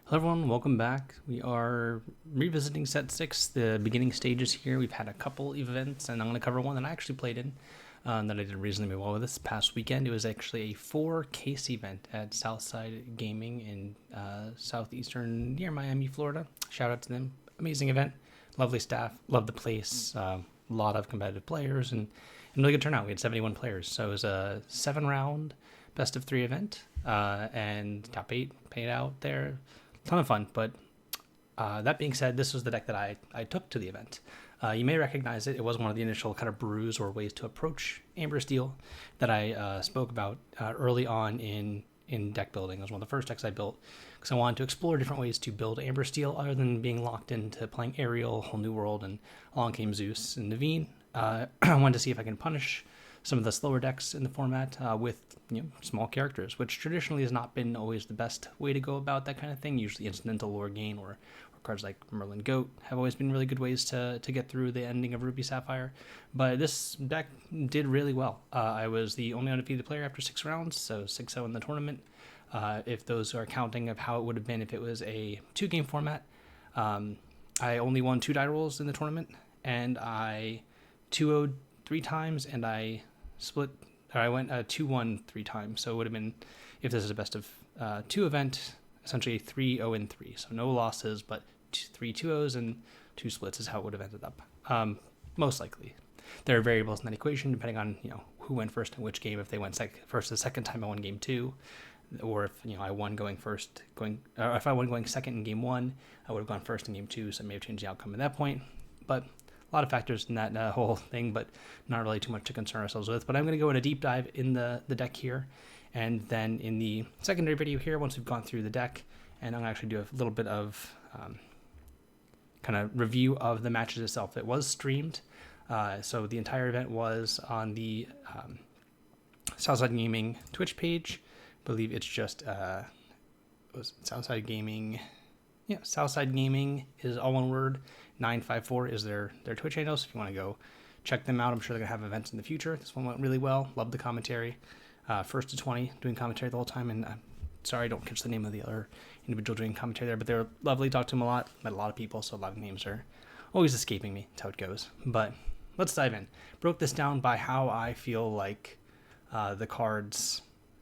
Hello everyone, welcome back. We are revisiting set 6, the beginning stages here. We've had a couple events, and I'm going to cover one that I actually played in that I did reasonably well with this past weekend. It was actually a 4-case event at Southside Gaming in southeastern near Miami, Florida. Shout out to them. Amazing event. Lovely staff. Love the place. A lot of competitive players and really good turnout. We had 71 players. So it was a 7-round best of 3 event and top 8 paid out there. Ton of fun, but that being said, this was the deck that I took to the event. You may recognize it. It was one of the initial kind of brews or ways to approach Amber Steel that I spoke about early on in deck building. It was one of the first decks I built because I wanted to explore different ways to build Amber Steel other than being locked into playing Ariel, Whole New World, and along came Zeus and Naveen. I wanted to see if I can punish some of the slower decks in the format with small characters, which traditionally has not been always the best way to go about that kind of thing. Usually incidental lore gain or cards like Merlin Goat have always been really good ways to get through the ending of Ruby Sapphire. But this deck did really well. I was the only undefeated player after 6 rounds, so 6-0 in the tournament. If those are counting of how it would have been if it was a 2-game format, I only won 2 die rolls in the tournament, and I 2-0'd 3 times, and I went 2-1 3 times. So it would have been, if this is a best of 2 event, essentially 3-0-3. So no losses, but 3 2-0s and 2 splits is how it would have ended up. Most likely. There are variables in that equation depending on who went first in which game. If they went first the second time, I won game 2, or if I won if I won going second in game 1, I would have gone first in game 2. So it may have changed the outcome at that point. But a lot of factors in that whole thing, but not really too much to concern ourselves with. But I'm going to go in a deep dive in the deck here, and then in the secondary video here, once we've gone through the deck, and I'm going to actually do a little bit of kind of review of the matches itself. It was streamed, so the entire event was on the Southside Gaming Twitch page. I believe it's just was Southside Gaming. Yeah, Southside Gaming is all one word. 954 is their Twitch channel, so if you want to go check them out, I'm sure they're going to have events in the future. This one went really well. Loved the commentary. First to 20, doing commentary the whole time, and I'm sorry I don't catch the name of the other individual doing commentary there, but they were lovely. Talked to them a lot. Met a lot of people, so a lot of names are always escaping me. That's how it goes. But let's dive in. Broke this down by how I feel like the cards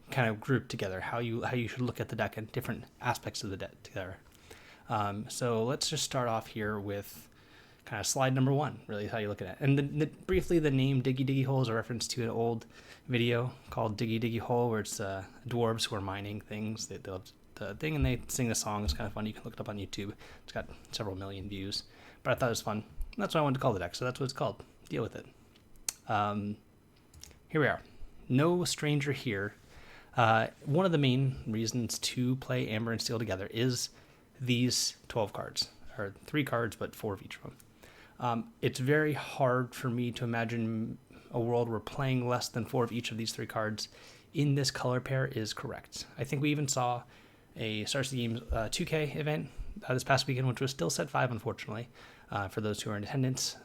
kind of grouped together, how you should look at the deck and different aspects of the deck together. So let's just start off here with kind of slide number 1, really is how you look at it. And briefly, the name Diggy Diggy Hole is a reference to an old video called Diggy Diggy Hole, where it's dwarves who are mining things. They build the thing and they sing the song. It's kind of fun. You can look it up on YouTube. It's got several million views. But I thought it was fun. That's what I wanted to call the deck, so that's what it's called. Deal with it. Here we are. No stranger here. One of the main reasons to play Amber and Steel together is these 12 cards, or 3 cards, but 4 of each of them. It's very hard for me to imagine a world where playing less than 4 of each of these 3 cards in this color pair is correct. I think we even saw a Stars of the Games 2K event this past weekend, which was still set 5, unfortunately, for those who are in attendance.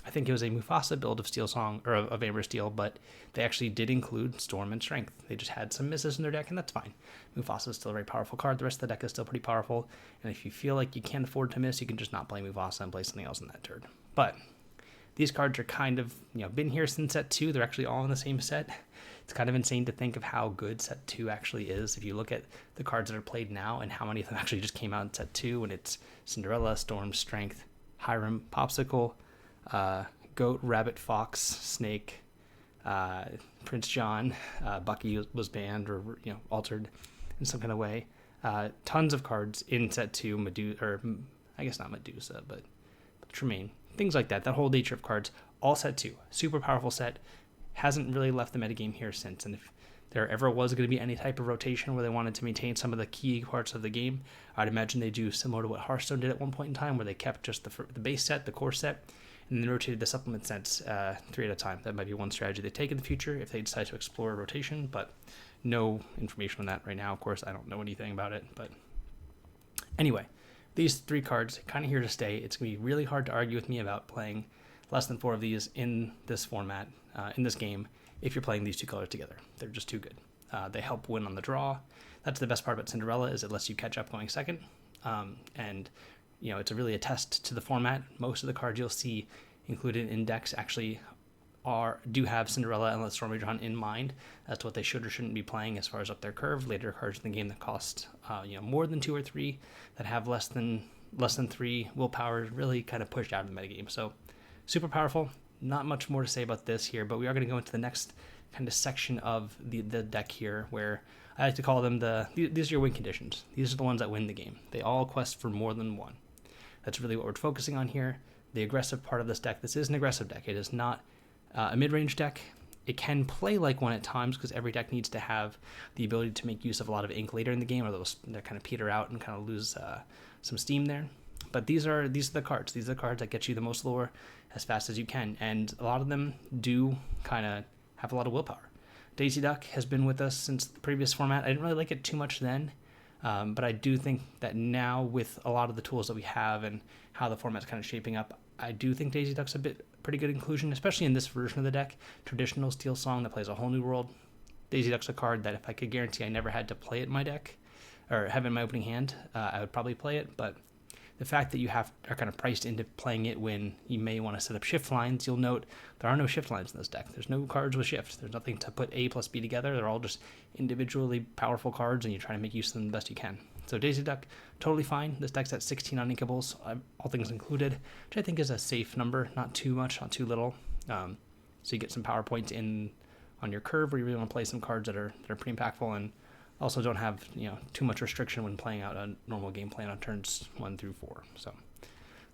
I think it was a Mufasa build of Steel Song, or of Amber Steel, but they actually did include Storm and Strength. They just had some misses in their deck, and that's fine. Mufasa is still a very powerful card. The rest of the deck is still pretty powerful, and if you feel like you can't afford to miss, you can just not play Mufasa and play something else in that turn. But these cards are kind of, been here since set 2. They're actually all in the same set. It's kind of insane to think of how good set 2 actually is. If you look at the cards that are played now and how many of them actually just came out in set 2, and it's Cinderella, Storm, Strength, Hiram, Popsicle, Goat, Rabbit, Fox, Snake, Prince John, Bucky was banned or altered in some kind of way. Tons of cards in set 2, Medusa, or I guess not Medusa, but Tremaine, things like that. That whole nature of cards, all set 2, super powerful set. Hasn't really left the metagame here since, and if there ever was going to be any type of rotation where they wanted to maintain some of the key parts of the game, I'd imagine they do similar to what Hearthstone did at one point in time, where they kept just the base set, the core set, and then rotated the supplement sets 3 at a time. That might be one strategy they take in the future if they decide to explore rotation, but no information on that right now. Of course, I don't know anything about it, but anyway, these 3 cards kind of here to stay. It's going to be really hard to argue with me about playing less than 4 of these in this format, in this game, if you're playing these 2 colors together. They're just too good. They help win on the draw. That's the best part about Cinderella, is it lets you catch up going second. And it's really a test to the format. Most of the cards you'll see included in decks actually do have Cinderella and Storm Rager Hunt in mind. That's what they should or shouldn't be playing as far as up their curve. Later cards in the game that cost more than 2 or 3, that have less than 3 willpower, really kind of pushed out of the metagame. So super powerful. Not much more to say about this here, but we are going to go into the next kind of section of the deck here, where I like to call them these are your win conditions. These are the ones that win the game. They all quest for more than 1. That's really what we're focusing on here. The aggressive part of this deck. This is an aggressive deck. It is not a mid-range deck. It can play like one at times, because every deck needs to have the ability to make use of a lot of ink later in the game, or they kind of peter out and kind of lose some steam there. But these are the cards. These are the cards that get you the most lore as fast as you can, and a lot of them do kind of have a lot of willpower. Daisy Duck has been with us since the previous format. I didn't really like it too much then, but I do think that now, with a lot of the tools that we have and how the format's kind of shaping up, I do think Daisy Duck's pretty good inclusion, especially in this version of the deck. Traditional Steel Song that plays a whole new world. Daisy Duck's a card that if I could guarantee I never had to play it in my deck, or have it in my opening hand, I would probably play it. But the fact that you are kind of priced into playing it when you may want to set up shift lines, you'll note there are no shift lines in this deck. There's no cards with shifts. There's nothing to put A plus B together. They're all just individually powerful cards, and you try to make use of them the best you can. So Daisy Duck, totally fine. This deck's at 16 uninkables, all things included, which I think is a safe number. Not too much, not too little. So you get some power points in on your curve where you really want to play some cards that are pretty impactful, and also don't have too much restriction when playing out a normal game plan on turns 1 through 4. So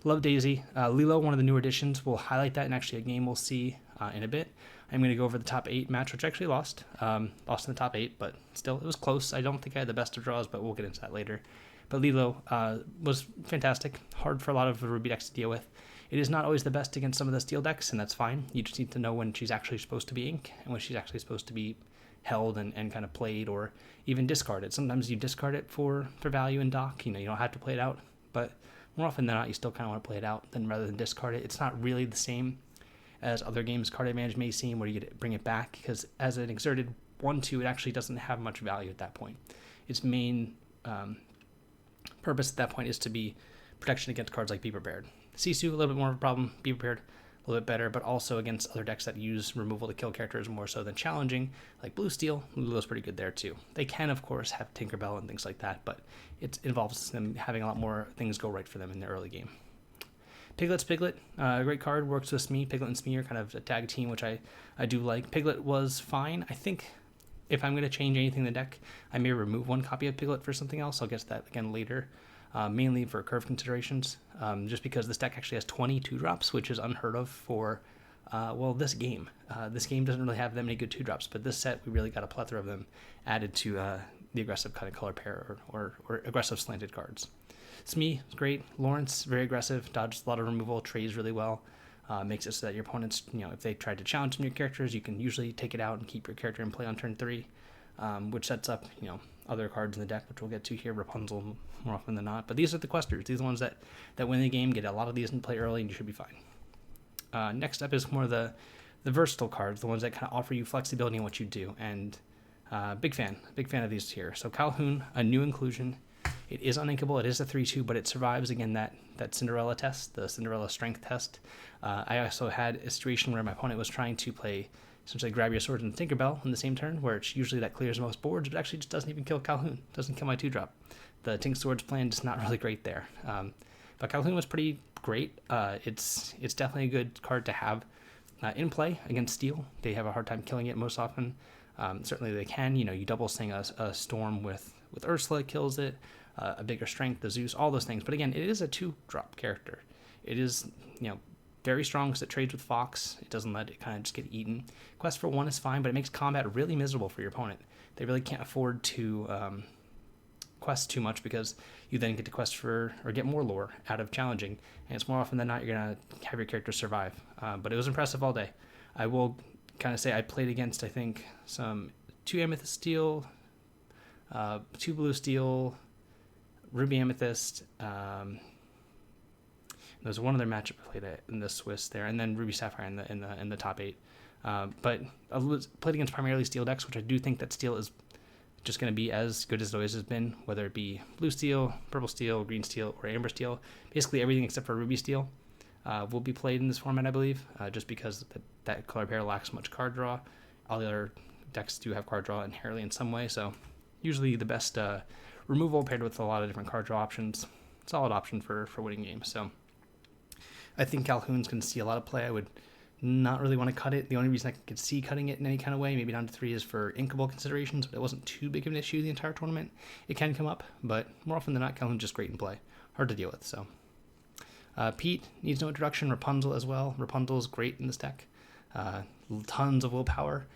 love Daisy. Lilo, one of the new additions. We'll highlight that in actually a game we'll see in a bit. I'm going to go over the top 8 match, which I actually lost. Lost in the top 8, but still, it was close. I don't think I had the best of draws, but we'll get into that later. But Lilo was fantastic. Hard for a lot of the Ruby decks to deal with. It is not always the best against some of the Steel decks, and that's fine. You just need to know when she's actually supposed to be ink and when she's actually supposed to be held and kind of played, or even discarded. Sometimes you discard it for value in dock. You don't have to play it out, but more often than not, you still kind of want to play it out rather than discard it. It's not really the same as other games card advantage may seem, where you get to bring it back, because as an exerted 1/2, it actually doesn't have much value at that point. Its main purpose at that point is to be protection against cards like Be Prepared. Sisu, a little bit more of a problem. Be Prepared, a little bit better, but also against other decks that use removal to kill characters more so than challenging, like Blue Steel. Lulu's pretty good there too. They can, of course, have Tinkerbell and things like that, but it involves them having a lot more things go right for them in the early game. Piglet's Piglet, a great card, works with Smee. Piglet and Smee are kind of a tag team, which I do like. Piglet was fine. I think if I'm going to change anything in the deck, I may remove 1 copy of Piglet for something else. I'll get to that again later. Mainly for curve considerations, just because this deck actually has 22 drops, which is unheard of for, this game. This game doesn't really have that many good 2-drops, but this set, we really got a plethora of them added to the aggressive kind of color pair or aggressive slanted cards. Smee is great. Lawrence, very aggressive, dodges a lot of removal, trades really well. Makes it so that your opponents, if they try to challenge some of your characters, you can usually take it out and keep your character in play on turn 3, which sets up, other cards in the deck, which we'll get to here. Rapunzel, more often than not. But these are the questers. These are the ones that win the game. Get a lot of these in play early, and you should be fine. Next up is more the versatile cards, the ones that kind of offer you flexibility in what you do. And big fan of these here. So Calhoun, a new inclusion. It is uninkable. It is a 3/2, but it survives, again, that Cinderella test, the Cinderella strength test. I also had a situation where my opponent was trying to play, essentially, grab your sword and Tinkerbell in the same turn, where it's usually that clears most boards, but actually just doesn't even kill Calhoun. Doesn't kill my 2-drop. The Tink Swords plan is not really great there. But Calhoun was pretty great. It's definitely a good card to have in play against Steel. They have a hard time killing it most often. Certainly they can. You double sing a Storm with Ursula, kills it. A bigger strength, the Zeus, all those things. But again, it is a 2-drop character. It is, very strong because it trades with Fox. It doesn't let it kind of just get eaten. Quest for 1 is fine, but it makes combat really miserable for your opponent. They really can't afford to quest too much, because you then get to quest for or get more lore out of challenging, and it's more often than not you're going to have your character survive. But it was impressive all day. I will kind of say I played against, I think, 2 Amethyst Steel, 2 Blue Steel, Ruby Amethyst. There was one other matchup I played in the Swiss there, and then Ruby Sapphire in the top 8. But I played against primarily Steel decks, which I do think that Steel is just going to be as good as it always has been, whether it be blue steel, purple steel, green steel, or amber steel. Basically everything except for ruby steel will be played in this format, I believe, just because that color pair lacks much card draw. All the other decks do have card draw inherently in some way, so usually the best removal paired with a lot of different card draw options. Solid option for winning games. So I think Calhoun's going to see a lot of play. I would not really want to cut it. The only reason I could see cutting it in any kind of way, maybe down to 3, is for inkable considerations, but it wasn't too big of an issue the entire tournament. It can come up, but more often than not, Calhoun's just great in play. Hard to deal with, so. Pete needs no introduction. Rapunzel as well. Rapunzel's great in this deck. Tons of willpower.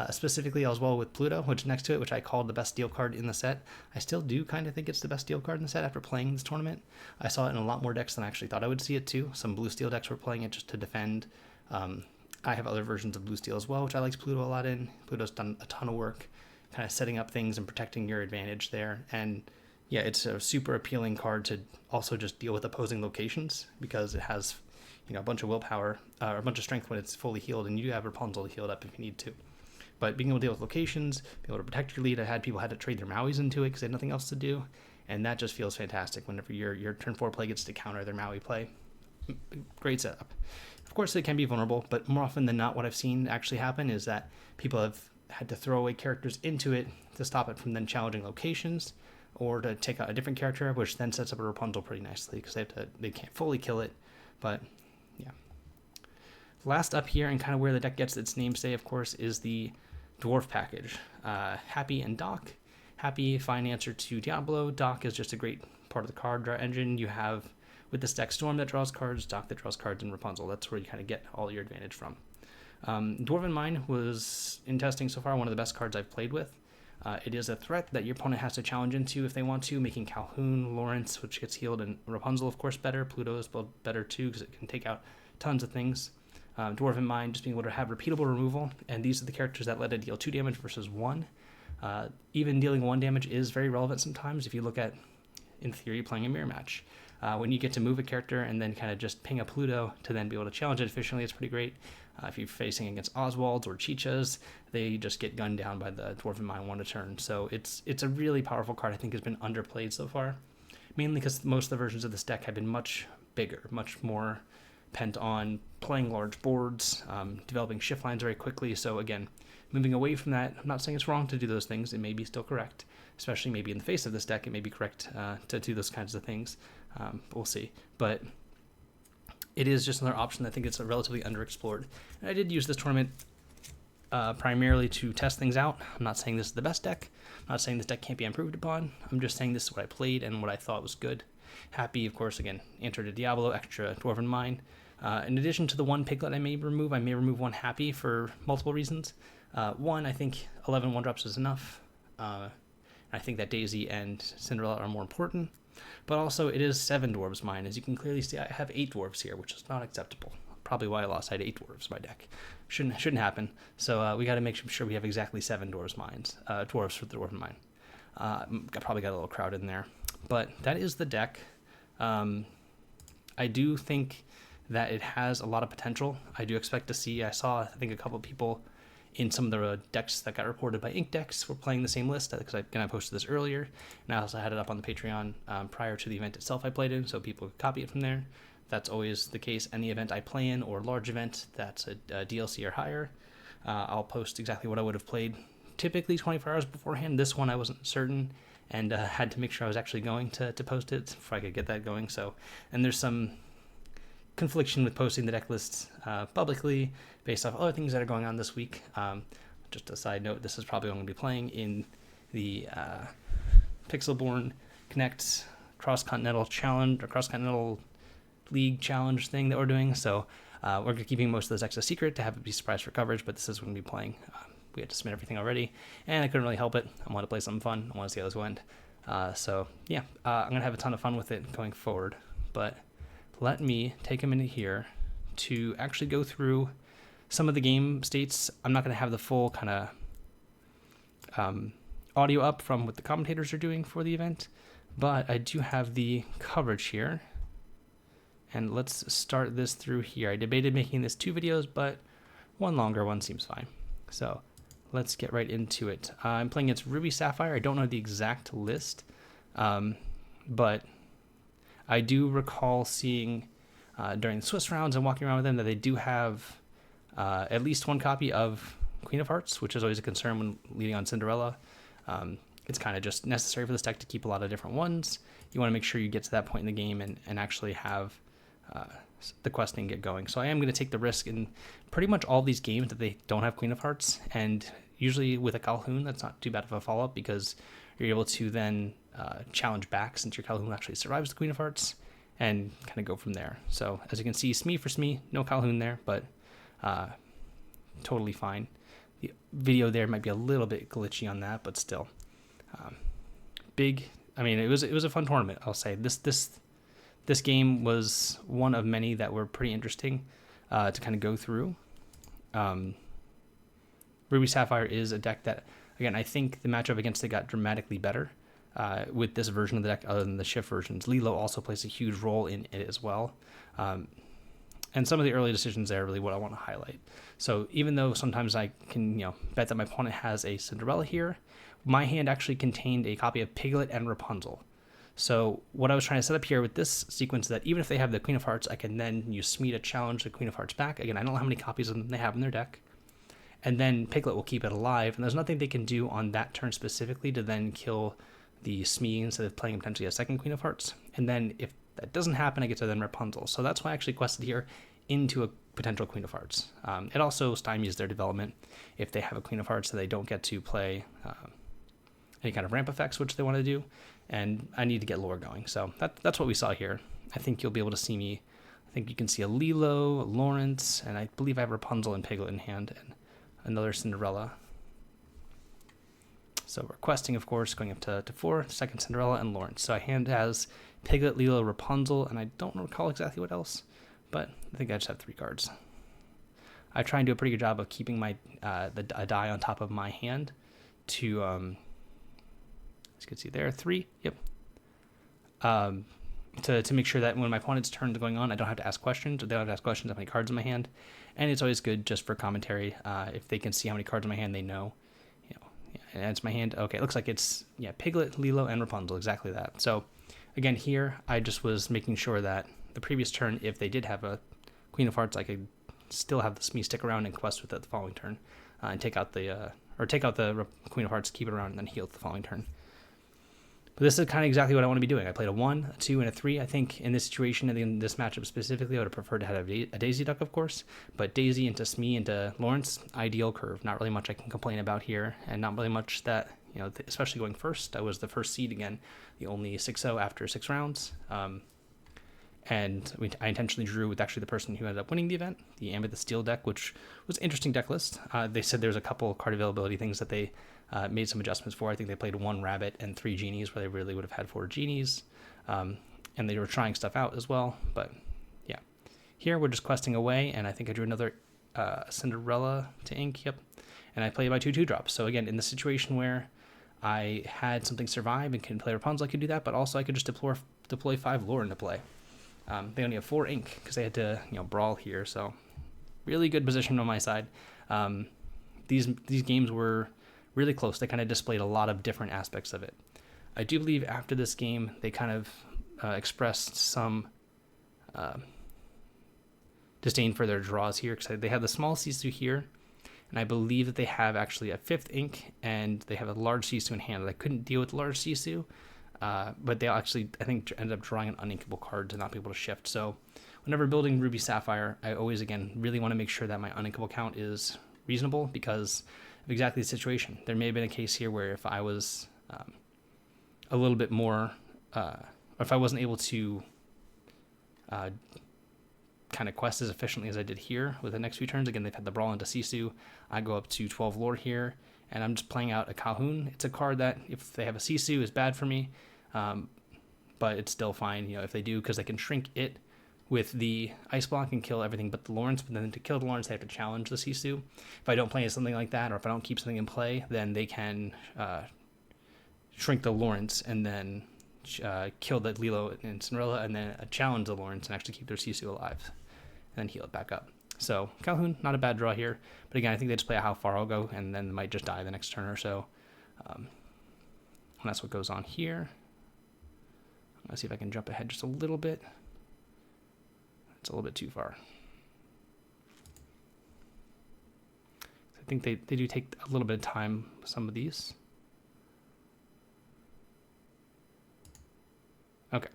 Specifically as well with Pluto, which next to it, which I called the best deal card in the set. I still do kind of think it's the best deal card in the set after playing this tournament. I saw it in a lot more decks than I actually thought I would see it too. Some blue steel decks were playing it just to defend. I have other versions of blue steel as well, which I like Pluto a lot in. Pluto's done a ton of work kind of setting up things and protecting your advantage there. And yeah, it's a super appealing card to also just deal with opposing locations because it has, you know, a bunch of willpower, or a bunch of strength when it's fully healed, and you do have Rapunzel to heal it up if you need to. But being able to deal with locations, being able to protect your lead, I had people had to trade their Mauis into it because they had nothing else to do, and that just feels fantastic whenever your turn 4 play gets to counter their Maui play. Great setup. Of course, it can be vulnerable, but more often than not, what I've seen actually happen is that people have had to throw away characters into it to stop it from then challenging locations, or to take out a different character, which then sets up a Rapunzel pretty nicely because they can't fully kill it. But yeah. Last up here, and kind of where the deck gets its namesay, of course, is the dwarf package. Happy and Doc. Happy, fine answer to Diablo. Doc is just a great part of the card draw engine. You have with this deck Storm that draws cards, Doc that draws cards, and Rapunzel. That's where you kind of get all your advantage from. Dwarven Mine was, in testing so far, one of the best cards I've played with. It is a threat that your opponent has to challenge into if they want to, making Calhoun, Lawrence, which gets healed, and Rapunzel, of course, better. Pluto is better too because it can take out tons of things. Dwarven Mine, just being able to have repeatable removal, and these are the characters that let it deal 2 damage versus 1. Even dealing 1 damage is very relevant sometimes if you look at, in theory, playing a mirror match. When you get to move a character and then kind of just ping a Pluto to then be able to challenge it efficiently, it's pretty great. If you're facing against Oswalds or Chichas, they just get gunned down by the Dwarven Mine 1 a turn. So it's a really powerful card. I think has been underplayed so far, mainly because most of the versions of this deck have been much bigger, much more pent on playing large boards, developing shift lines very quickly. So again, moving away from that, I'm not saying it's wrong to do those things. It may be still correct, especially maybe in the face of this deck. It may be correct to do those kinds of things. We'll see. But it is just another option. I think it's a relatively underexplored. And I did use this tournament primarily to test things out. I'm not saying this is the best deck. I'm not saying this deck can't be improved upon. I'm just saying this is what I played and what I thought was good. Happy, of course, again, enter to Diablo, extra Dwarven Mine. In addition to the 1 Piglet I may remove 1 Happy for multiple reasons. One, I think 11 1-drops is enough. I think that Daisy and Cinderella are more important. But also, it is 7 Dwarves Mine. As you can clearly see, I have 8 Dwarves here, which is not acceptable. Probably why I lost. I had 8 Dwarves in my deck. Shouldn't happen. So we got to make sure we have exactly 7 Dwarves for the Dwarven Mine. I probably got a little crowd in there. But that is the deck. I do think that it has a lot of potential. I do expect to see, I saw, I think, a couple of people in some of the decks that got reported by Ink Decks were playing the same list, because I posted this earlier, and I also had it up on the Patreon prior to the event itself I played in, so people could copy it from there. That's always the case. Any event I play in, or large event that's a DLC or higher, I'll post exactly what I would have played, typically 24 hours beforehand. This one I wasn't certain, and had to make sure I was actually going to post it before I could get that going. So, and there's some confliction with posting the deck lists publicly based off other things that are going on this week. Just a side note, this is probably what I'm going to be playing in the Pixelborn Connect Cross-Continental Challenge, or Cross-Continental League Challenge thing that we're doing. So we're keeping most of those decks a secret to have it be surprise for coverage, but this is when we be playing. We had to submit everything already, and I couldn't really help it. I wanted to play something fun. I want to see how this went. So yeah, I'm going to have a ton of fun with it going forward, but let me take a minute here to actually go through some of the game states. I'm not going to have the full kind of audio up from what the commentators are doing for the event, but I do have the coverage here. And let's start this through here. I debated making this 2 videos, but one longer one seems fine. So let's get right into it. I'm playing against Ruby Sapphire. I don't know the exact list, but I do recall seeing during the Swiss rounds and walking around with them that they do have at least one copy of Queen of Hearts, which is always a concern when leading on Cinderella. It's kind of just necessary for this deck to keep a lot of different ones. You want to make sure you get to that point in the game and actually have the questing get going. So I am going to take the risk in pretty much all these games that they don't have Queen of Hearts, and usually with a Calhoun, that's not too bad of a follow-up because you're able to then challenge back since your Calhoun actually survives the Queen of Hearts and kind of go from there. So as you can see, Smee for Smee, no Calhoun there, but totally fine. The video there might be a little bit glitchy on that, but still. I mean, it was a fun tournament, I'll say. This game was one of many that were pretty interesting to kind of go through. Ruby Sapphire is a deck that, again, I think the matchup against it got dramatically better with this version of the deck other than the shift versions. Lilo also plays a huge role in it as well. And some of the early decisions there are really what I want to highlight. So even though sometimes I can, bet that my opponent has a Cinderella here, my hand actually contained a copy of Piglet and Rapunzel. So what I was trying to set up here with this sequence is that even if they have the Queen of Hearts, I can then use Smee to challenge the Queen of Hearts back. Again, I don't know how many copies of them they have in their deck. And then Piglet will keep it alive, and there's nothing they can do on that turn specifically to then kill the Smee instead of playing potentially a second Queen of Hearts. And then if that doesn't happen, I get to then Rapunzel. So that's why I actually quested here into a potential Queen of Hearts. It also stymies their development if they have a Queen of Hearts, so they don't get to play any kind of ramp effects, which they want to do, and I need to get lore going. So that's what we saw here. I think you'll be able to see me. I think you can see a Lilo, a Lawrence, and I believe I have Rapunzel and Piglet in hand, and another Cinderella. So we're questing, of course, going up to 4, second Cinderella, and Lawrence. So my hand has Piglet, Lilo, Rapunzel, and I don't recall exactly what else, but I think I just have 3 cards. I try and do a pretty good job of keeping my a die on top of my hand to, as you can see there, 3, yep. To make sure that when my opponent's turn is going on, I don't have to ask questions, or they don't have to ask questions how many cards in my hand. And it's always good just for commentary. If they can see how many cards in my hand, they know. And it's my hand. Okay, it looks like it's, Piglet, Lilo, and Rapunzel, exactly that. So, again, here, I just was making sure that the previous turn, if they did have a Queen of Hearts, I could still have the Smee stick around and quest with it the following turn, and take out the Queen of Hearts, keep it around, and then heal the following turn. But this is kind of exactly what I want to be doing. I played a 1, a 2, and a 3. I think in this situation, and in this matchup specifically, I would have preferred to have a Daisy Duck, of course. But Daisy into Smee into Lawrence, ideal curve. Not really much I can complain about here, and not really much that, especially going first. I was the first seed again, the only 6-0 after 6 rounds. And I intentionally drew with actually the person who ended up winning the event, the Amethyst Steel deck, which was an interesting deck list. They said there's a couple card availability things that they made some adjustments for. I think they played 1 rabbit and 3 genies, where they really would have had 4 genies. And they were trying stuff out as well. But yeah, here we're just questing away, and I think I drew another Cinderella to ink. Yep. And I played my 2/2 drops. So again, in the situation where I had something survive and can play Rapunzel, I could do that, but also I could just deploy 5 lore into play. They only have 4 ink because they had to, brawl here. So really good position on my side. These games were really close. They kind of displayed a lot of different aspects of it. I do believe after this game, they kind of expressed some disdain for their draws here, because they have the small Sisu here, and I believe that they have actually a 5th ink, and they have a large Sisu in hand. I couldn't deal with the large Sisu. But they actually, I think, ended up drawing an uninkable card to not be able to shift. So whenever building Ruby Sapphire, I always, again, really want to make sure that my uninkable count is reasonable because of exactly the situation. There may have been a case here where if I was a little bit more, or if I wasn't able to kind of quest as efficiently as I did here with the next few turns, again, they've had the brawl into Sisu. I go up to 12 lore here, and I'm just playing out a Calhoun. It's a card that, if they have a Sisu, is bad for me. But it's still fine, if they do, because they can shrink it with the ice block and kill everything but the Lawrence. But then to kill the Lawrence, they have to challenge the Sisu. If I don't play something like that, or if I don't keep something in play, then they can shrink the Lawrence and then kill the Lilo and Cinderella, and then challenge the Lawrence and actually keep their Sisu alive, and then heal it back up. So Calhoun, not a bad draw here. But again, I think they just play how far I'll go, and then they might just die the next turn or so. And that's what goes on here. Let's see if I can jump ahead just a little bit. It's a little bit too far. I think they do take a little bit of time with some of these. Okay.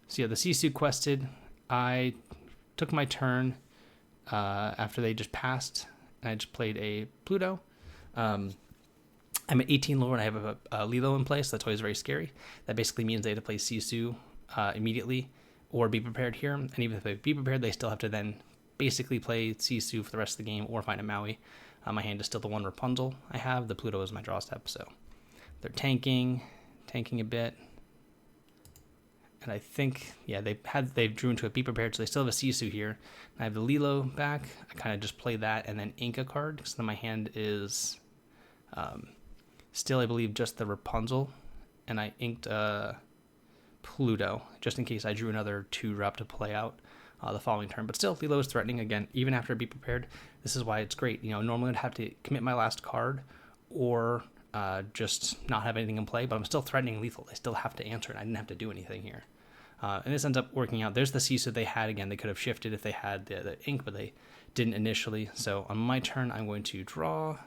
So yeah, the Sisu quested. I took my turn after they just passed, and I just played a Pluto. I'm at 18 lower, and I have a Lilo in place. That's always very scary. That basically means they have to play Sisu immediately or be prepared here. And even if they be prepared, they still have to then basically play Sisu for the rest of the game or find a Maui. My hand is still the one Rapunzel I have. The Pluto is my draw step, so they're tanking a bit. And I think, yeah, they drew into a be prepared, so they still have a Sisu here. I have the Lilo back. I kind of just play that and then ink a card, because then my hand is still, I believe, just the Rapunzel. And I inked Pluto, just in case I drew another 2-drop to play out the following turn. But still, Lilo is threatening again, even after be prepared. This is why it's great. You know, normally I'd have to commit my last card or just not have anything in play, but I'm still threatening lethal. They still have to answer, and I didn't have to do anything here. And this ends up working out. There's the Sisu they had again. They could have shifted if they had the ink, but they didn't initially. So on my turn, I'm going to draw,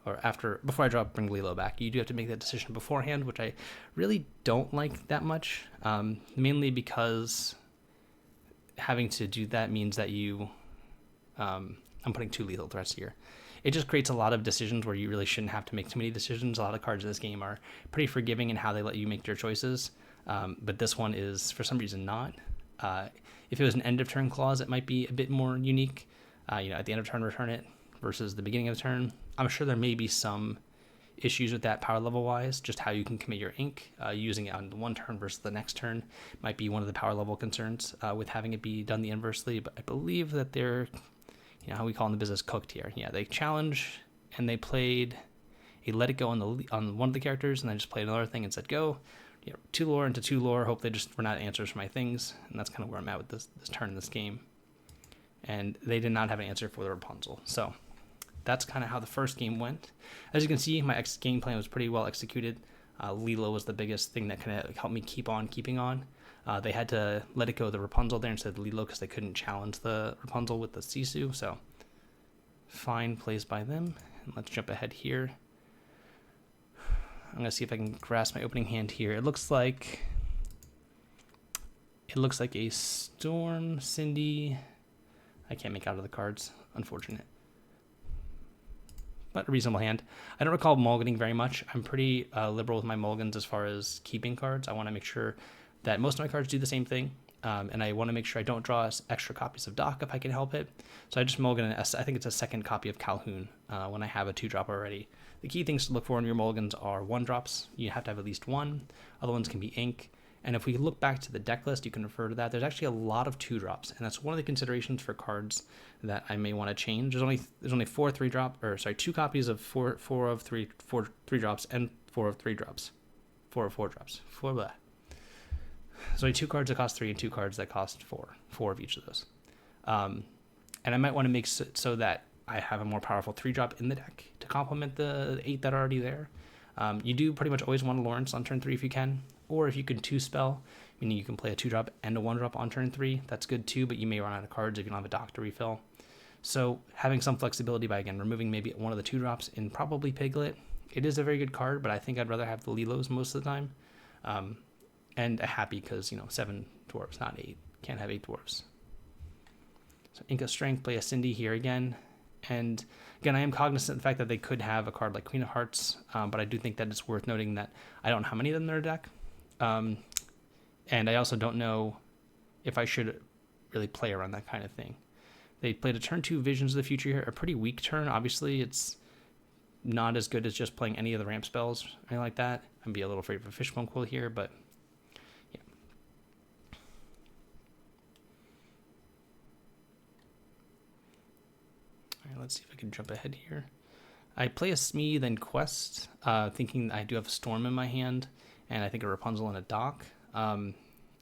or before I draw, bring Lilo back. You do have to make that decision beforehand, which I really don't like that much, mainly because having to do that means that I'm putting 2 lethal threats here. It just creates a lot of decisions where you really shouldn't have to make too many decisions. A lot of cards in this game are pretty forgiving in how they let you make your choices. But this one is, for some reason, not. If it was an end of turn clause, it might be a bit more unique. At the end of turn, return it versus the beginning of the turn. I'm sure there may be some issues with that power level wise, just how you can commit your ink. Using it on the one turn versus the next turn might be one of the power level concerns with having it be done the inversely. But I believe that they're, how we call in the business, cooked here. Yeah, they challenge, and they played a let it go on one of the characters, and I just played another thing and said go. 2 lore into 2 lore. Hope they just run out of answers for my things, and that's kind of where I'm at with this turn in this game. And they did not have an answer for the Rapunzel, so that's kind of how the first game went. As you can see, my game plan was pretty well executed. Lilo was the biggest thing that kind of helped me keep on keeping on. They had to let it go of the Rapunzel there instead of the Lilo because they couldn't challenge the Rapunzel with the Sisu. So fine plays by them. And let's jump ahead here. I'm going to see if I can grasp my opening hand here. It looks like a Storm, Cindy. I can't make out of the cards. Unfortunate. But a reasonable hand. I don't recall mulliganing very much. I'm pretty liberal with my mulligans as far as keeping cards. I want to make sure that most of my cards do the same thing. And I want to make sure I don't draw extra copies of Doc if I can help it. So I just mulligan, I think it's a second copy of Calhoun when I have a 2-drop already. The key things to look for in your mulligans are 1-drops. You have to have at least 1. Other ones can be ink. And if we look back to the deck list, you can refer to that. There's actually a lot of 2-drops, and that's one of the considerations for cards that I may want to change. There's only 2 copies of 4 of 3-drops and 4 of 3-drops. 4 of 4-drops. There's only 2 cards that cost 3 and 2 cards that cost 4. 4 of each of those. And I might want to make so that I have a more powerful 3-drop in the deck to complement the 8 that are already there. You do pretty much always want a Lawrence on turn 3 if you can, or if you can 2-spell, meaning you can play a 2-drop and a 1-drop on turn 3. That's good too, but you may run out of cards if you don't have a Doc to refill. So having some flexibility by, again, removing maybe one of the 2-drops in probably Piglet. It is a very good card, but I think I'd rather have the Lilos most of the time. And a Happy because, 7 dwarves, not 8. Can't have 8 dwarves. So Inca Strength, play a Cindy here again. And again, I am cognizant of the fact that they could have a card like Queen of Hearts, but I do think that it's worth noting that I don't know how many of them in their deck. And I also don't know if I should really play around that kind of thing. They played a turn 2 Visions of the Future here, a pretty weak turn. Obviously, it's not as good as just playing any of the ramp spells or anything like that. I'd be a little afraid of a Fishbone Quill here, but yeah. All right, let's see if I can jump ahead here. I play a Smee, then Quest, thinking I do have a Storm in my hand, and I think a Rapunzel and a Doc. And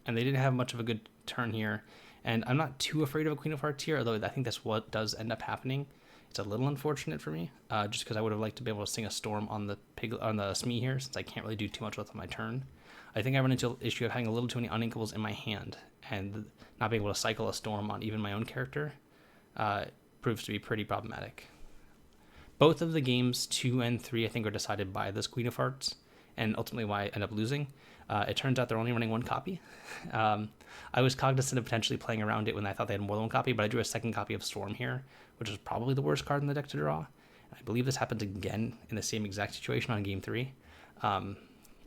they didn't have much of a good turn here, And I'm not too afraid of a Queen of Hearts here, although I think that's what does end up happening. It's a little unfortunate for me, just because I would have liked to be able to sing a Storm on the Smee here, since I can't really do too much with my turn. I think I run into the issue of having a little too many uninkables in my hand, and not being able to cycle a Storm on even my own character proves to be pretty problematic. Both of the games 2 and 3, I think, are decided by this Queen of Hearts, and ultimately why I end up losing. It turns out they're only running one copy. I was cognizant of potentially playing around it when I thought they had more than one copy, but I drew a second copy of Storm here, which is probably the worst card in the deck to draw. I believe this happens again in the same exact situation on Game 3,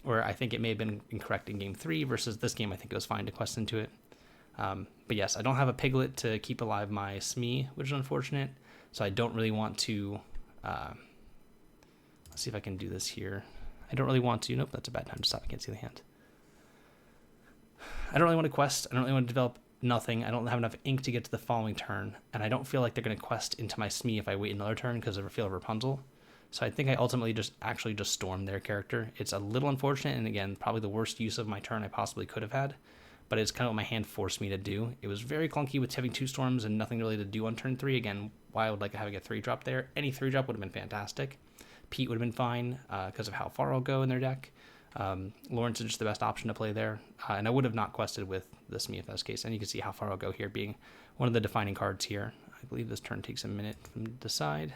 where I think it may have been incorrect in Game 3 versus this game. I think it was fine to quest into it. But yes, I don't have a Piglet to keep alive my Smee, which is unfortunate, so I don't really want to... let's see if I can do this here. I don't really want to... Nope, that's a bad time to stop. I can't see the hand. I don't really want to quest. I don't really want to develop nothing. I don't have enough ink to get to the following turn, and I don't feel like they're going to quest into my Smee if I wait another turn because of a feel of Rapunzel. So I think I ultimately just storm their character. It's a little unfortunate, and again, probably the worst use of my turn I possibly could have had, but it's kind of what my hand forced me to do. It was very clunky with having 2 storms and nothing really to do on turn 3. Again, why I would like having a 3-drop there. Any 3-drop would have been fantastic. Pete would have been fine because of how far I'll go in their deck. Lawrence is just the best option to play there, and I would have not quested with the Smee if that's the case. And you can see how far I'll go here being one of the defining cards here. I believe this turn takes a minute to decide.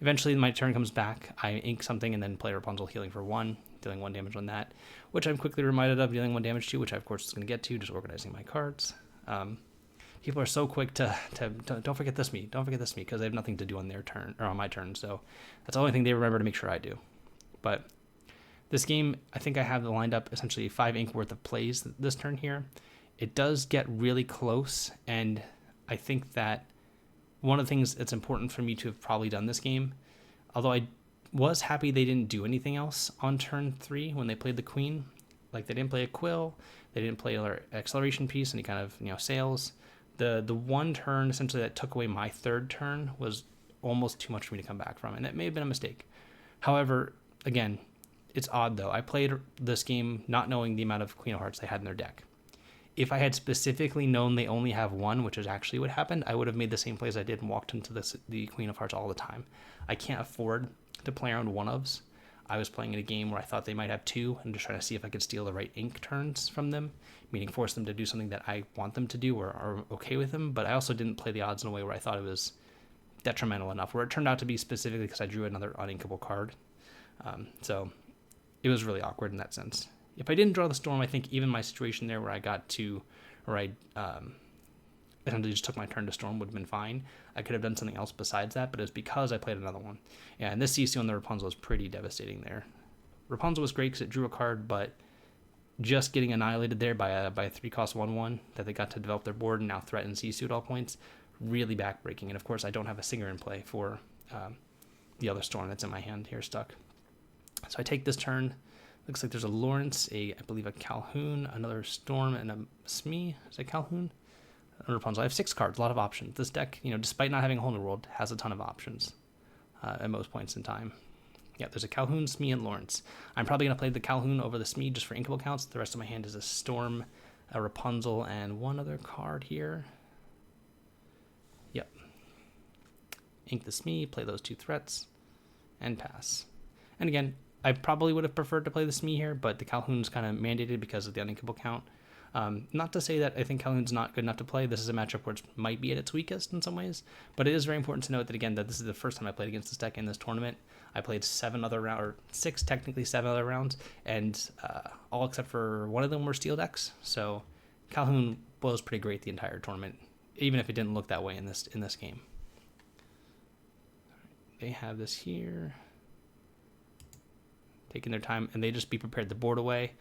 Eventually my turn comes back, I ink something and then play Rapunzel healing for 1, dealing 1 damage on that, which I'm quickly reminded of dealing 1 damage to, which I of course is going to get to, just organizing my cards. People are so quick to don't forget this Smee, don't forget this Smee, because they have nothing to do on their turn, or on my turn, so that's the only thing they remember to make sure I do. But this game, I think I have lined up essentially 5 ink worth of plays this turn here. It does get really close, and I think that one of the things that's important for me to have probably done this game, although I was happy they didn't do anything else on turn 3 when they played the Queen. Like, they didn't play a Quill, they didn't play an acceleration piece, any kind of, sails. The one turn, essentially, that took away my 3rd turn was almost too much for me to come back from, and that may have been a mistake. However, again, it's odd, though. I played this game not knowing the amount of Queen of Hearts they had in their deck. If I had specifically known they only have 1, which is actually what happened, I would have made the same plays I did and walked into the Queen of Hearts all the time. I can't afford to play around one-ofs. I was playing in a game where I thought they might have 2 and just trying to see if I could steal the right ink turns from them, meaning force them to do something that I want them to do or are okay with them, but I also didn't play the odds in a way where I thought it was detrimental enough, where it turned out to be specifically because I drew another uninkable card. So it was really awkward in that sense. If I didn't draw the Storm, I think even my situation there where I essentially just took my turn to Storm would have been fine. I could have done something else besides that, but it's because I played another one. Yeah, and this CC on the Rapunzel is pretty devastating there. Rapunzel was great because it drew a card, but just getting annihilated there by a 3-cost 1/1 that they got to develop their board and now threaten CC at all points, really backbreaking. And of course, I don't have a Singer in play for the other Storm that's in my hand here stuck. So I take this turn. Looks like there's a Lawrence, I believe a Calhoun, another Storm, and a Smee. Is it Calhoun? A Rapunzel. I have 6 cards, a lot of options. This deck, despite not having a whole new world, has a ton of options at most points in time. Yeah, there's a Calhoun, Smee, and Lawrence. I'm probably going to play the Calhoun over the Smee just for inkable counts. The rest of my hand is a Storm, a Rapunzel, and one other card here. Yep. Ink the Smee, play those 2 threats, and pass. And again, I probably would have preferred to play the Smee here, but the Calhoun's kind of mandated because of the uninkable count. Not to say that I think Calhoun's not good enough to play. This is a matchup where it might be at its weakest in some ways, but it is very important to note that, again, that this is the first time I played against this deck in this tournament. I played 7 other rounds, or 6, technically 7 other rounds, and all except for one of them were steel decks. So Calhoun was pretty great the entire tournament, even if it didn't look that way in this game. They have this here, taking their time, and they just be prepared to board away.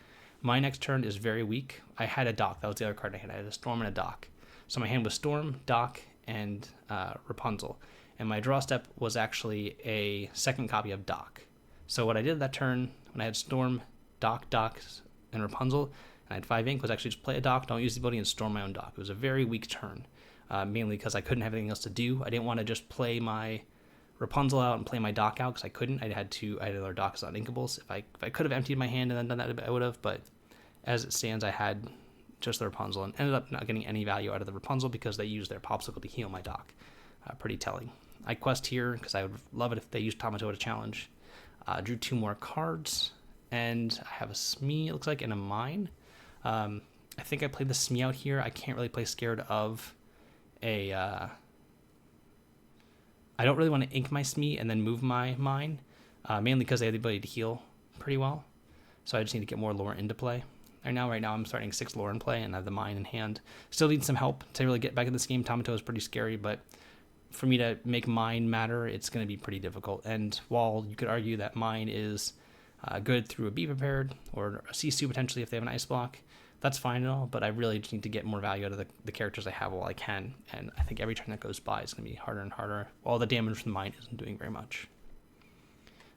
My next turn is very weak. I had a Dock. That was the other card I had. I had a Storm and a Dock. So my hand was Storm, Dock, and Rapunzel. And my draw step was actually a second copy of Dock. So what I did that turn, when I had Storm, Dock, and Rapunzel, and I had 5 ink, was actually just play a Dock, don't use the ability, and storm my own Dock. It was a very weak turn, mainly because I couldn't have anything else to do. I didn't want to just play my Rapunzel out and play my Dock out because I couldn't. I had other Docks on inkables. If I could have emptied my hand and then done that, I would have. But as it stands, I had just the Rapunzel, and ended up not getting any value out of the Rapunzel because they used their popsicle to heal my dock. Pretty telling. I quest here because I would love it if they used Tamatoa to challenge. Drew 2 more cards, and I have a Smee, it looks like, and a Mine. I think I played the Smee out here. I can't really play scared of a... I don't really want to ink my Smee and then move my Mine, mainly because they have the ability to heal pretty well. So I just need to get more lore into play. Right now I'm starting 6 lore in play, and I have the Mine in hand. Still need some help to really get back in this game. Tamatoa is pretty scary, but for me to make Mine matter, it's going to be pretty difficult. And while you could argue that Mine is good through a Be Prepared or a Sisu potentially if they have an Ice Block, that's fine and all, but I really just need to get more value out of the characters I have while I can. And I think every turn that goes by is going to be harder and harder, while the damage from the Mine isn't doing very much.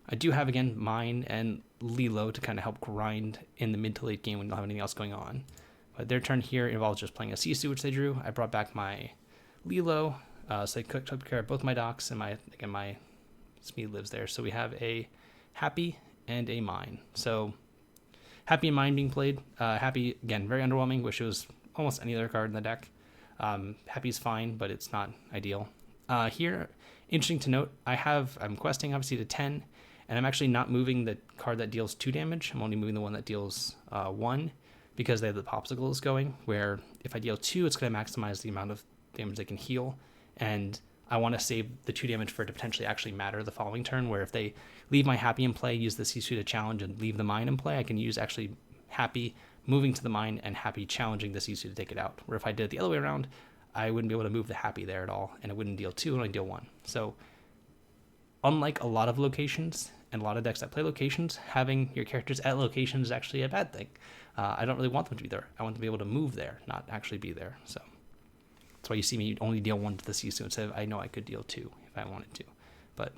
I do have, again, Mine and Lilo to kind of help grind in the mid to late game when you don't have anything else going on. But their turn here involves just playing a Sisu, which they drew. I brought back my Lilo, so they took care of both my docks, and my Smee lives there. So we have a Happy and a Mine. So Happy and Mine being played. Happy, again, very underwhelming. Wish it was almost any other card in the deck. Happy's fine, but it's not ideal. Here, interesting to note, I'm questing obviously to 10, and I'm actually not moving the card that deals 2 damage. I'm only moving the one that deals 1 because they have the popsicles going, where if I deal 2, it's going to maximize the amount of damage they can heal. And I want to save the 2 damage for it to potentially actually matter the following turn, where if they leave my Happy in play, use the Sisu to challenge, and leave the Mine in play, I can use actually Happy moving to the Mine and Happy challenging the Sisu to take it out. Where if I did it the other way around, I wouldn't be able to move the Happy there at all, and it wouldn't deal 2, and only deal 1. So unlike a lot of locations and a lot of decks that play locations, having your characters at locations is actually a bad thing. I don't really want them to be there. I want them to be able to move there, not actually be there. So that's why you see me only deal 1 to the Sisu instead of I know I could deal 2 if I wanted to. But,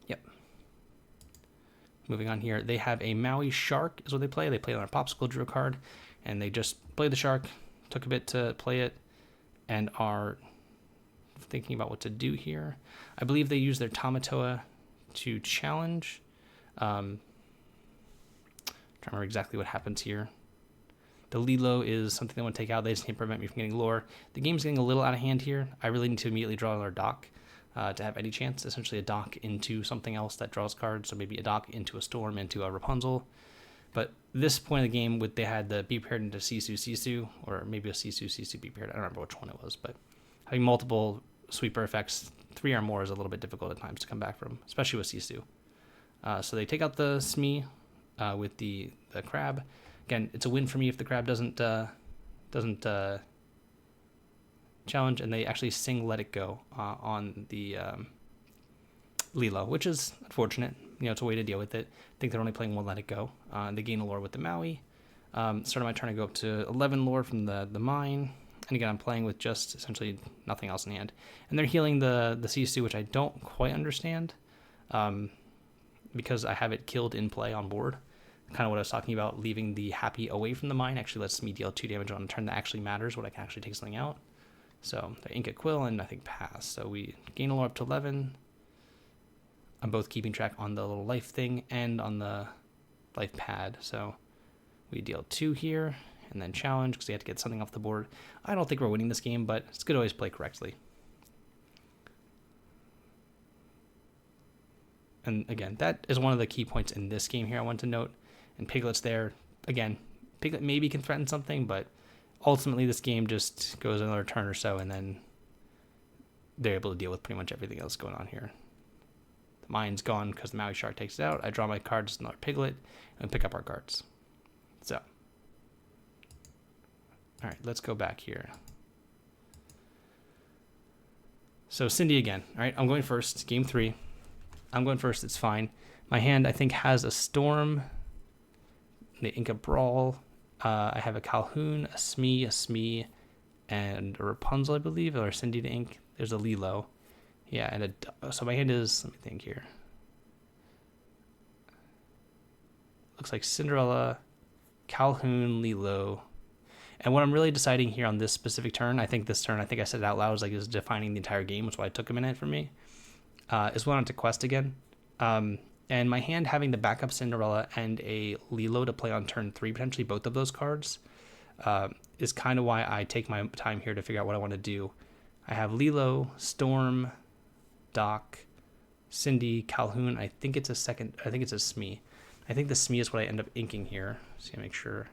yep. Moving on here, they have a Maui Shark is what they play. They play on a popsicle, drew a card, and they just play the Shark, took a bit to play it, and are thinking about what to do here. I believe they use their Tamatoa to challenge. Trying to remember exactly what happens here. The Lilo is something they want to take out. They just can't prevent me from getting lore. The game's getting a little out of hand here. I really need to immediately draw another dock to have any chance. Essentially a dock into something else that draws cards. So maybe a dock into a Storm, into a Rapunzel. But this point of the game, they had the Be Prepared into Sisu, or maybe a Sisu Be Prepared. I don't remember which one it was. But having multiple sweeper effects, 3 or more, is a little bit difficult at times to come back from, especially with Sisu. So they take out the Smee with the crab. Again, it's a win for me if the crab doesn't challenge, and they actually sing "Let It Go" on the Lilo, which is unfortunate. It's a way to deal with it. I think they're only playing 1 Let It Go. They gain a lore with the Maui. Started my turn to go up to 11 lore from the Mine. And again, I'm playing with just essentially nothing else in hand. And they're healing the Sisu, which I don't quite understand, because I have it killed in play on board. Kind of what I was talking about, leaving the Happy away from the Mine actually lets me deal 2 damage on a turn that actually matters, when I can actually take something out. So they ink a Quill and I think pass. So we gain a lore up to 11. I'm both keeping track on the little life thing and on the life pad. So we deal 2 here and then challenge because they have to get something off the board. I don't think we're winning this game, but it's good to always play correctly. And again, that is one of the key points in this game here I want to note. And Piglet's there. Again, Piglet maybe can threaten something, but ultimately this game just goes another turn or so, and then they're able to deal with pretty much everything else going on here. The Mine's gone because the Maui Shark takes it out. I draw my cards, another Piglet, and pick up our cards. So, all right, let's go back here. So Cindy again. All right, I'm going first. Game 3. I'm going first. It's fine. My hand, I think, has a Storm, the Inca Brawl. I have a Calhoun, a Smee, and a Rapunzel, I believe, or Cindy to ink. There's a Lilo. Yeah, and so my hand is, let me think here. Looks like Cinderella, Calhoun, Lilo. And what I'm really deciding here on this specific turn, I think I said it out loud, is defining the entire game, which is why it took a minute for me, is going on to quest again. And my hand having the backup Cinderella and a Lilo to play on turn 3, potentially both of those cards, is kind of why I take my time here to figure out what I want to do. I have Lilo, Storm, Doc, Cindy, Calhoun. I think it's a Smee. I think the Smee is what I end up inking here. So make sure.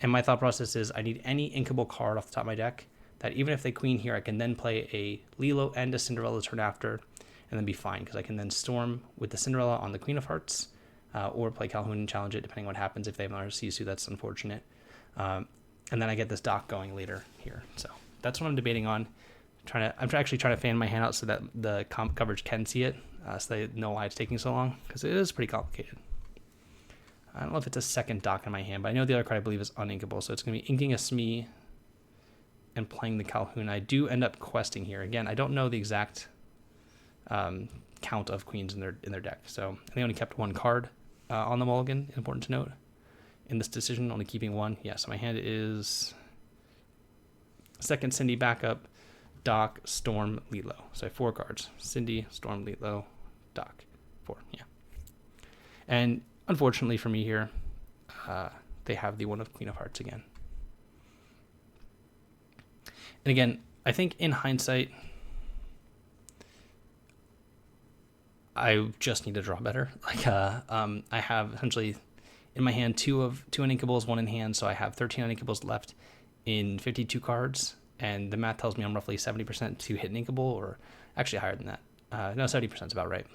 And my thought process is I need any inkable card off the top of my deck that even if they queen here, I can then play a Lilo and a Cinderella turn after and then be fine because I can then Storm with the Cinderella on the Queen of Hearts or play Calhoun and challenge it depending on what happens. If they have another Sisu, that's unfortunate. And then I get this Doc going later here. So that's what I'm debating on. I'm actually trying to fan my hand out so that the coverage can see it so they know why it's taking so long because it is pretty complicated. I don't know if it's a second Doc in my hand, but I know the other card I believe is uninkable. So it's going to be inking a Smee and playing the Calhoun. I do end up questing here. Again, I don't know the exact count of queens in their deck. So they only kept one card on the mulligan, important to note. In this decision, only keeping one. Yeah, so my hand is second Cindy backup, Doc, Storm, Lilo. So I have 4 cards. Cindy, Storm, Lilo, Doc. 4, yeah. And unfortunately for me here, they have the one of Queen of Hearts again. And again, I think in hindsight, I just need to draw better. I have essentially in my hand 2 uninkables, 1 in hand, so I have 13 uninkables left in 52 cards, and the math tells me I'm roughly 70% to hit an inkable, or actually higher than that. No, 70% is about right.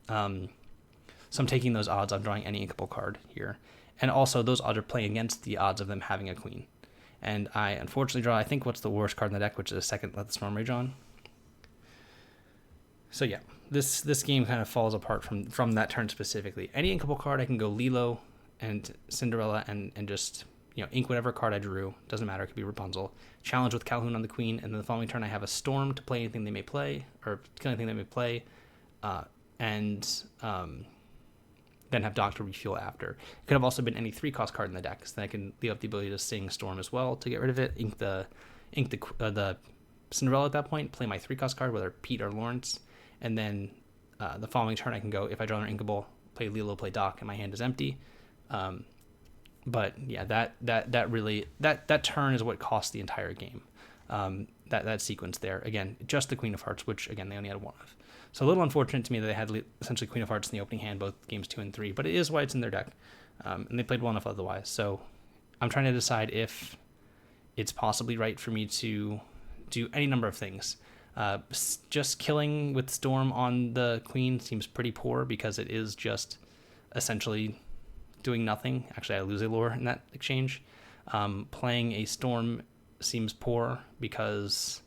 So I'm taking those odds on drawing any inkable card here. And also those odds are playing against the odds of them having a queen. And I unfortunately draw, I think, what's the worst card in the deck, which is a second Let the Storm Rage on. So yeah, this game kind of falls apart from that turn specifically. Any inkable card, I can go Lilo and Cinderella and just, ink whatever card I drew. Doesn't matter, it could be Rapunzel. Challenge with Calhoun on the queen, and then the following turn I have a Storm to play anything they may play, or kill anything they may play, then have Doc to refuel after. It could have also been any 3-cost card in the deck, so then I can leave up the ability to sing Storm as well to get rid of it. Ink the Cinderella at that point, play my 3-cost card, whether Pete or Lawrence, and then the following turn I can go, if I draw an inkable, play Lilo, play Doc, and my hand is empty. But yeah, that turn is what cost the entire game. That sequence there, again, just the Queen of Hearts, which again they only had 1 of. So a little unfortunate to me that they had essentially Queen of Hearts in the opening hand, both games 2 and 3, but it is why it's in their deck, and they played well enough otherwise. So I'm trying to decide if it's possibly right for me to do any number of things. Just killing with Storm on the Queen seems pretty poor because it is just essentially doing nothing. Actually, I lose a lore in that exchange. Playing a Storm seems poor because,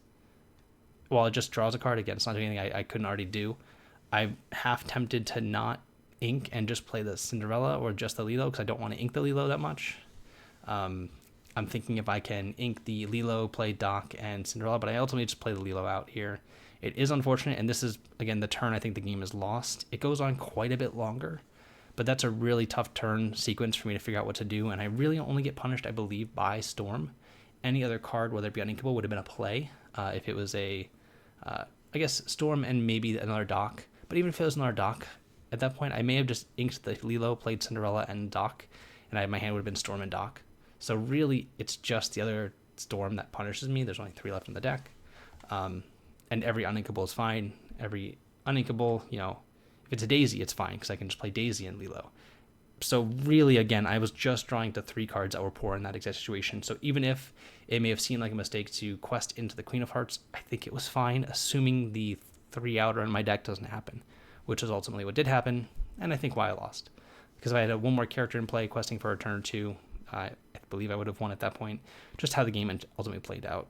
well, it just draws a card. Again, it's not doing anything I couldn't already do. I'm half tempted to not ink and just play the Cinderella or just the Lilo because I don't want to ink the Lilo that much. I'm thinking if I can ink the Lilo, play Doc and Cinderella, but I ultimately just play the Lilo out here. It is unfortunate, and this is, again, the turn I think the game is lost. It goes on quite a bit longer, but that's a really tough turn sequence for me to figure out what to do, and I really only get punished, I believe, by Storm. Any other card, whether it be uninkable, would have been a play if it was I guess Storm and maybe another Doc. But even if it was another Doc, at that point, I may have just inked the Lilo, played Cinderella and Doc, and my hand would have been Storm and Doc. So really, it's just the other Storm that punishes me. There's only 3 left in the deck. And every uninkable is fine. Every uninkable, if it's a Daisy, it's fine, because I can just play Daisy and Lilo. So really, again, I was just drawing to 3 cards that were poor in that exact situation. So even if it may have seemed like a mistake to quest into the Queen of Hearts, I think it was fine, assuming the 3 outer in my deck doesn't happen, which is ultimately what did happen, and I think why I lost. Because if I had one more character in play questing for a turn or 2, I believe I would have won at that point. Just how the game ultimately played out.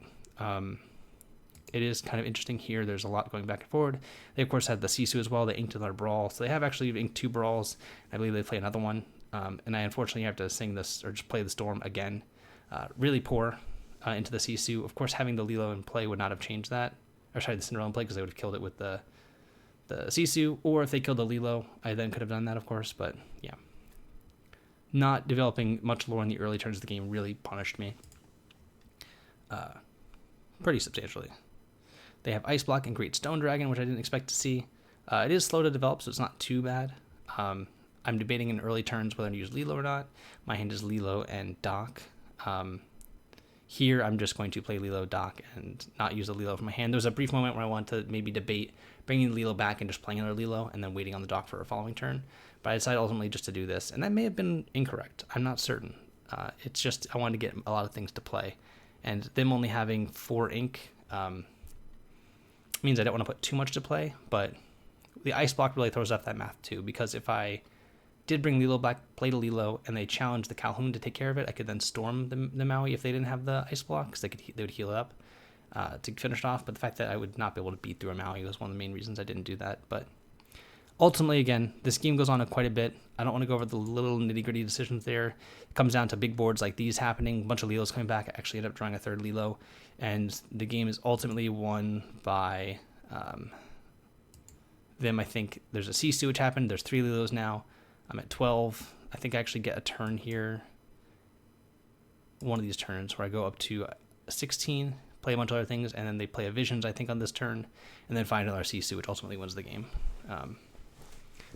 It is kind of interesting here. There's a lot going back and forward. They, of course, had the Sisu as well. They inked another Brawl. So they have actually inked 2 Brawls. I believe they play another one. And I unfortunately have to sing this or just play the Storm again. Really poor into the Sisu. Of course, having the Lilo in play would not have changed that. Or sorry, the Cinderella in play, because they would have killed it with the Sisu. Or if they killed the Lilo, I then could have done that, of course. But yeah. Not developing much lore in the early turns of the game really punished me pretty substantially. They have Ice Block and Great Stone Dragon, which I didn't expect to see. It is slow to develop, so it's not too bad. I'm debating in early turns whether to use Lilo or not. My hand is Lilo and Doc. Here, I'm just going to play Lilo Doc and not use the Lilo from my hand. There was a brief moment where I wanted to maybe debate bringing Lilo back and just playing another Lilo and then waiting on the Doc for a following turn. But I decided ultimately just to do this, and that may have been incorrect. I'm not certain. It's just I wanted to get a lot of things to play. And them only having 4 ink means I don't want to put too much to play, but the Ice Block really throws off that math too, because if I did bring Lilo back, played a Lilo, and they challenged the Calhoun to take care of it, I could then storm the Maui if they didn't have the Ice Block, because they would heal it up to finish it off. But the fact that I would not be able to beat through a Maui was one of the main reasons I didn't do that. But ultimately, again, this game goes on quite a bit. I don't want to go over the little nitty-gritty decisions there. It comes down to big boards like these happening, a bunch of Lilos coming back. I actually ended up drawing a 3rd Lilo, and the game is ultimately won by them. I think there's a Sisu which happened. There's 3 Lilos now. I'm at 12. I think I actually get a turn here. One of these turns where I go up to 16, play a bunch of other things, and then they play a Visions, I think, on this turn, and then find another Sisu, which ultimately wins the game.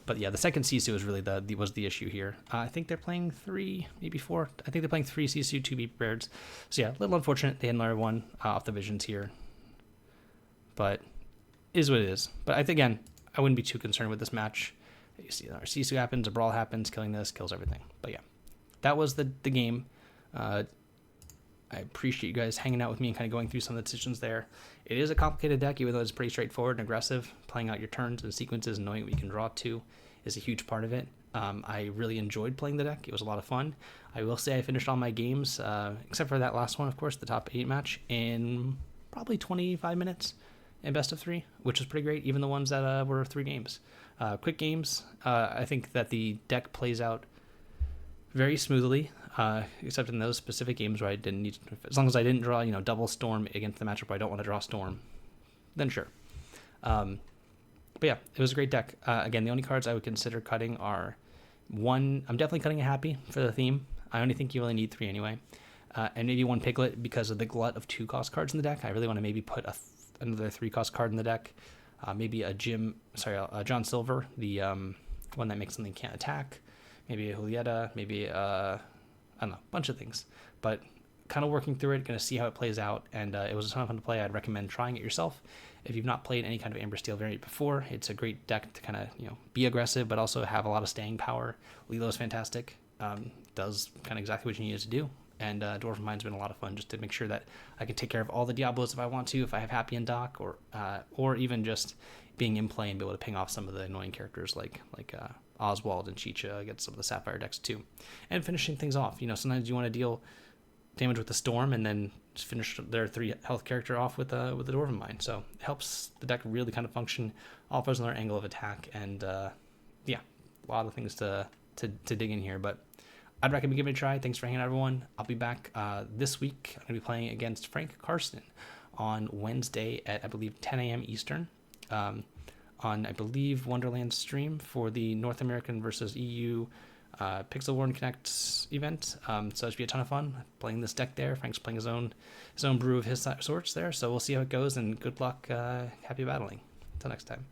But yeah, the second Sisu is really was the issue here. I think they're playing 3, maybe 4. I think they're playing 3 Sisu, 2 Be Prepared. So yeah, a little unfortunate. They had another one off the Visions here. But is what it is. But again, I wouldn't be too concerned with this match. You see, our Sisu happens, a brawl happens, killing this, kills everything. But yeah, that was the game. I appreciate you guys hanging out with me and kind of going through some of the decisions there. It is a complicated deck, even though it's pretty straightforward and aggressive. Playing out your turns and sequences and knowing what you can draw to is a huge part of it. I really enjoyed playing the deck. It was a lot of fun. I will say I finished all my games, except for that last one, of course, the top 8 match, in probably 25 minutes in best of 3, which is pretty great, even the ones that were 3 games. Quick games. I think that the deck plays out very smoothly, except in those specific games where I didn't need to, as long as I didn't draw, double Storm against the matchup where I don't want to draw Storm, then sure. But yeah, it was a great deck. Again, the only cards I would consider cutting are 1, I'm definitely cutting a Happy for the theme. I only think you only need 3 anyway. And maybe 1 Piglet because of the glut of 2-cost cards in the deck. I really want to maybe put another 3-cost card in the deck. Maybe a John Silver, the one that makes something can't attack. Maybe a Julieta, maybe I don't know, a bunch of things. But kind of working through it, going to see how it plays out. And it was a ton of fun to play. I'd recommend trying it yourself. If you've not played any kind of Amber Steel variant before, it's a great deck to kind of be aggressive, but also have a lot of staying power. Lilo is fantastic. Does kind of exactly what you need it to do. And Dwarf Mine's been a lot of fun just to make sure that I can take care of all the Diablos if I want to, if I have Happy and Doc, or even just being in play and be able to ping off some of the annoying characters like Oswald and Chicha against some of the Sapphire decks too. And finishing things off. Sometimes you want to deal damage with the Storm and then just finish their 3 health character off with the Dwarf Mine. So it helps the deck really kind of function, offers another angle of attack, and yeah, a lot of things to dig in here, but I'd recommend giving it a try. Thanks for hanging out, everyone. I'll be back this week. I'm going to be playing against Frank Karsten on Wednesday at, I believe, 10 a.m. Eastern on, I believe, Wonderland stream for the North American versus EU Pixel War and Connect event. So it should be a ton of fun playing this deck there. Frank's playing his own brew of his sorts there. So we'll see how it goes, and good luck. Happy battling. Until next time.